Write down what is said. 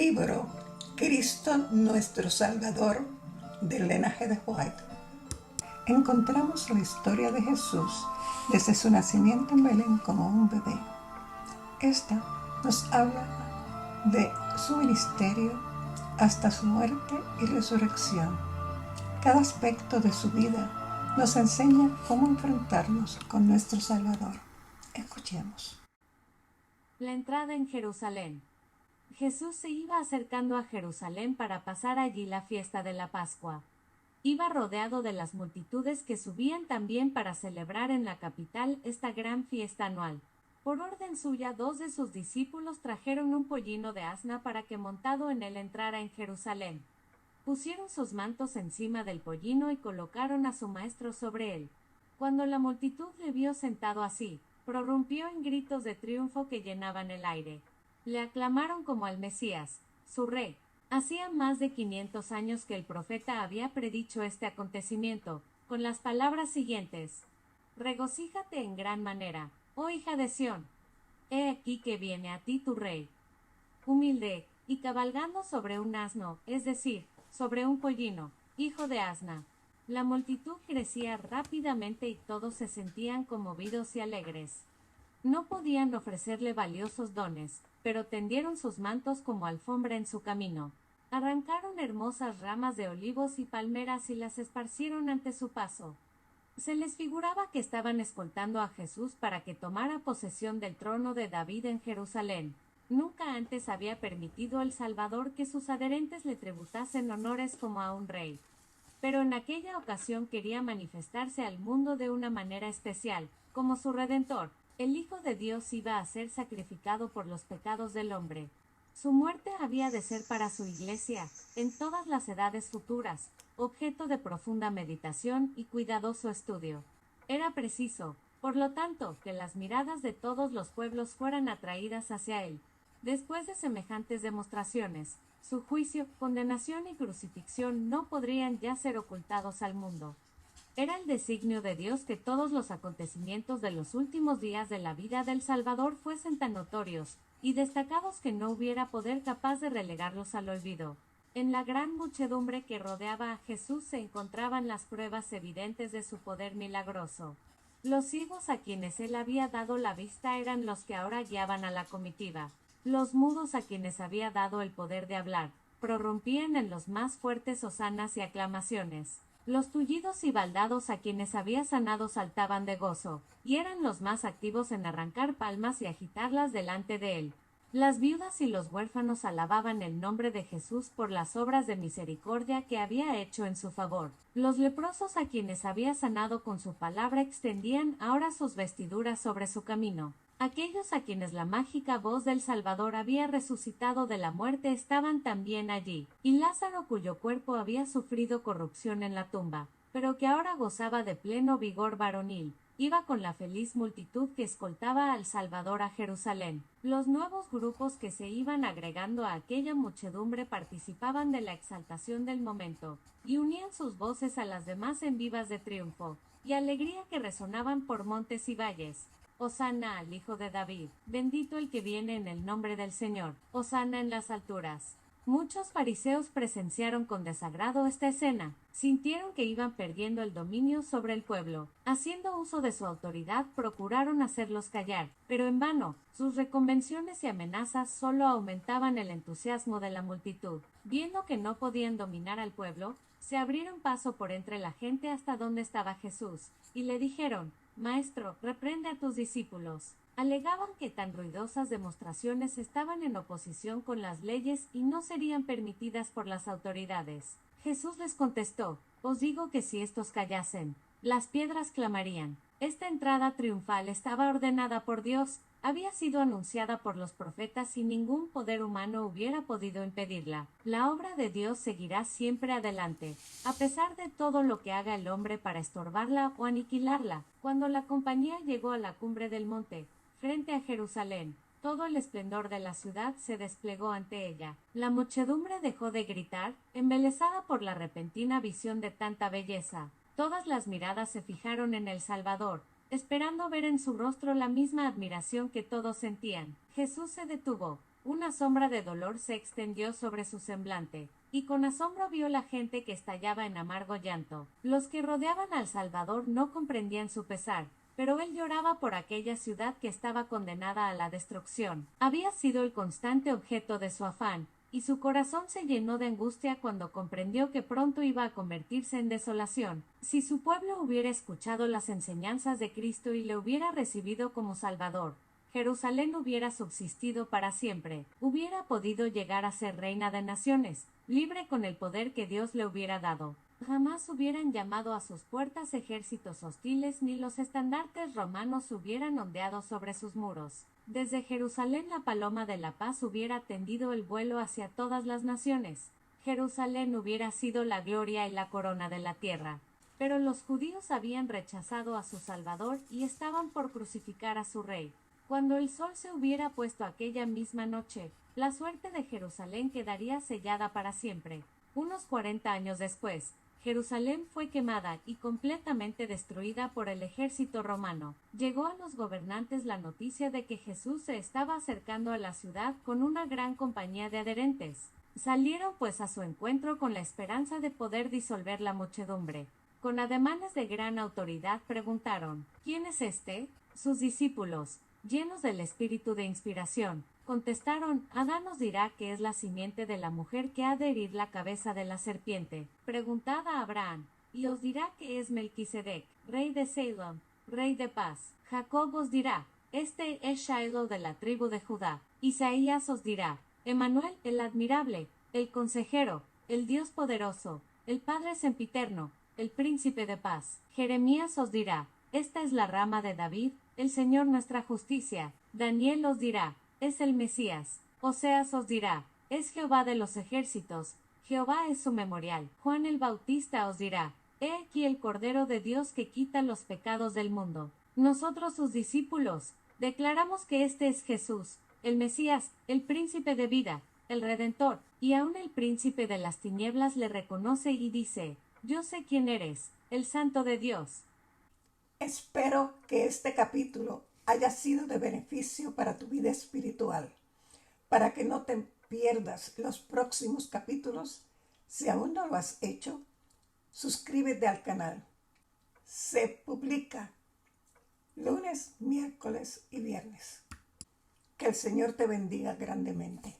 libro Cristo nuestro Salvador, del linaje de White, encontramos la historia de Jesús desde su nacimiento en Belén como un bebé. Esta nos habla de su ministerio hasta su muerte y resurrección. Cada aspecto de su vida nos enseña cómo enfrentarnos con nuestro Salvador. Escuchemos. La entrada en Jerusalén. Jesús se iba acercando a Jerusalén para pasar allí la fiesta de la Pascua. Iba rodeado de las multitudes que subían también para celebrar en la capital esta gran fiesta anual. Por orden suya, 2 de sus discípulos trajeron un pollino de asna para que montado en él entrara en Jerusalén. Pusieron sus mantos encima del pollino y colocaron a su maestro sobre él. Cuando la multitud le vio sentado así, prorrumpió en gritos de triunfo que llenaban el aire. Le aclamaron como al Mesías, su rey. Hacía más de 500 años que el profeta había predicho este acontecimiento, con las palabras siguientes: Regocíjate en gran manera, oh hija de Sión. He aquí que viene a ti tu rey. Humilde, y cabalgando sobre un asno, es decir, sobre un pollino, hijo de asna. La multitud crecía rápidamente y todos se sentían conmovidos y alegres. No podían ofrecerle valiosos dones, pero tendieron sus mantos como alfombra en su camino. Arrancaron hermosas ramas de olivos y palmeras y las esparcieron ante su paso. Se les figuraba que estaban escoltando a Jesús para que tomara posesión del trono de David en Jerusalén. Nunca antes había permitido el Salvador que sus adherentes le tributasen honores como a un rey. Pero en aquella ocasión quería manifestarse al mundo de una manera especial, como su Redentor. El Hijo de Dios iba a ser sacrificado por los pecados del hombre. Su muerte había de ser para su Iglesia, en todas las edades futuras, objeto de profunda meditación y cuidadoso estudio. Era preciso, por lo tanto, que las miradas de todos los pueblos fueran atraídas hacia él. Después de semejantes demostraciones, su juicio, condenación y crucifixión no podrían ya ser ocultados al mundo. Era el designio de Dios que todos los acontecimientos de los últimos días de la vida del Salvador fuesen tan notorios y destacados que no hubiera poder capaz de relegarlos al olvido. En la gran muchedumbre que rodeaba a Jesús se encontraban las pruebas evidentes de su poder milagroso. Los ciegos a quienes él había dado la vista eran los que ahora guiaban a la comitiva. Los mudos a quienes había dado el poder de hablar, prorrumpían en los más fuertes hosanas y aclamaciones. Los tullidos y baldados a quienes había sanado saltaban de gozo, y eran los más activos en arrancar palmas y agitarlas delante de él. Las viudas y los huérfanos alababan el nombre de Jesús por las obras de misericordia que había hecho en su favor. Los leprosos a quienes había sanado con su palabra extendían ahora sus vestiduras sobre su camino. Aquellos a quienes la mágica voz del Salvador había resucitado de la muerte estaban también allí, y Lázaro, cuyo cuerpo había sufrido corrupción en la tumba, pero que ahora gozaba de pleno vigor varonil, iba con la feliz multitud que escoltaba al Salvador a Jerusalén. Los nuevos grupos que se iban agregando a aquella muchedumbre participaban de la exaltación del momento, y unían sus voces a las demás en vivas de triunfo y alegría que resonaban por montes y valles. Hosana al Hijo de David, bendito el que viene en el nombre del Señor, hosana en las alturas. Muchos fariseos presenciaron con desagrado esta escena, sintieron que iban perdiendo el dominio sobre el pueblo. Haciendo uso de su autoridad procuraron hacerlos callar, pero en vano, sus reconvenciones y amenazas solo aumentaban el entusiasmo de la multitud. Viendo que no podían dominar al pueblo, se abrieron paso por entre la gente hasta donde estaba Jesús, y le dijeron: Maestro, reprende a tus discípulos. Alegaban que tan ruidosas demostraciones estaban en oposición con las leyes y no serían permitidas por las autoridades. Jesús les contestó: Os digo que si estos callasen, las piedras clamarían. Esta entrada triunfal estaba ordenada por Dios, había sido anunciada por los profetas y ningún poder humano hubiera podido impedirla. La obra de Dios seguirá siempre adelante, a pesar de todo lo que haga el hombre para estorbarla o aniquilarla. Cuando la compañía llegó a la cumbre del monte, frente a Jerusalén, todo el esplendor de la ciudad se desplegó ante ella. La muchedumbre dejó de gritar, embelesada por la repentina visión de tanta belleza. Todas las miradas se fijaron en el Salvador, esperando ver en su rostro la misma admiración que todos sentían. Jesús se detuvo, Una sombra de dolor se extendió sobre su semblante, y con asombro vio la gente que estallaba en amargo llanto. Los que rodeaban al Salvador no comprendían su pesar, pero él lloraba por aquella ciudad que estaba condenada a la destrucción. Había sido el constante objeto de su afán, y su corazón se llenó de angustia cuando comprendió que pronto iba a convertirse en desolación. Si su pueblo hubiera escuchado las enseñanzas de Cristo y le hubiera recibido como Salvador, Jerusalén hubiera subsistido para siempre, hubiera podido llegar a ser reina de naciones, libre con el poder que Dios le hubiera dado. Jamás hubieran llamado a sus puertas ejércitos hostiles ni los estandartes romanos hubieran ondeado sobre sus muros. Desde Jerusalén la paloma de la paz hubiera tendido el vuelo hacia todas las naciones. Jerusalén hubiera sido la gloria y la corona de la tierra. Pero los judíos habían rechazado a su Salvador y estaban por crucificar a su rey. Cuando el sol se hubiera puesto aquella misma noche, la suerte de Jerusalén quedaría sellada para siempre. Unos 40 años después, Jerusalén fue quemada y completamente destruida por el ejército romano. Llegó a los gobernantes la noticia de que Jesús se estaba acercando a la ciudad con una gran compañía de adherentes. Salieron pues a su encuentro con la esperanza de poder disolver la muchedumbre. Con ademanes de gran autoridad preguntaron: ¿Quién es este? Sus discípulos, llenos del espíritu de inspiración, contestaron: Adán nos dirá que es la simiente de la mujer que ha de herir la cabeza de la serpiente. Preguntad a Abraham, y os dirá que es Melquisedec, rey de Salem, rey de paz. Jacob os dirá: este es Shiloh de la tribu de Judá. Isaías os dirá: Emmanuel, el admirable, el consejero, el Dios poderoso, el Padre sempiterno, el príncipe de paz. Jeremías os dirá: esta es la rama de David, el Señor nuestra justicia. Daniel os dirá: es el Mesías. Oseas os dirá: es Jehová de los ejércitos, Jehová es su memorial. Juan el Bautista os dirá: he aquí el Cordero de Dios que quita los pecados del mundo. Nosotros sus discípulos, declaramos que este es Jesús, el Mesías, el príncipe de vida, el Redentor, y aun el príncipe de las tinieblas le reconoce y dice: yo sé quién eres, el Santo de Dios. Espero que este capítulo haya sido de beneficio para tu vida espiritual. Para que no te pierdas los próximos capítulos, si aún no lo has hecho, suscríbete al canal. Se publica lunes, miércoles y viernes. Que el Señor te bendiga grandemente.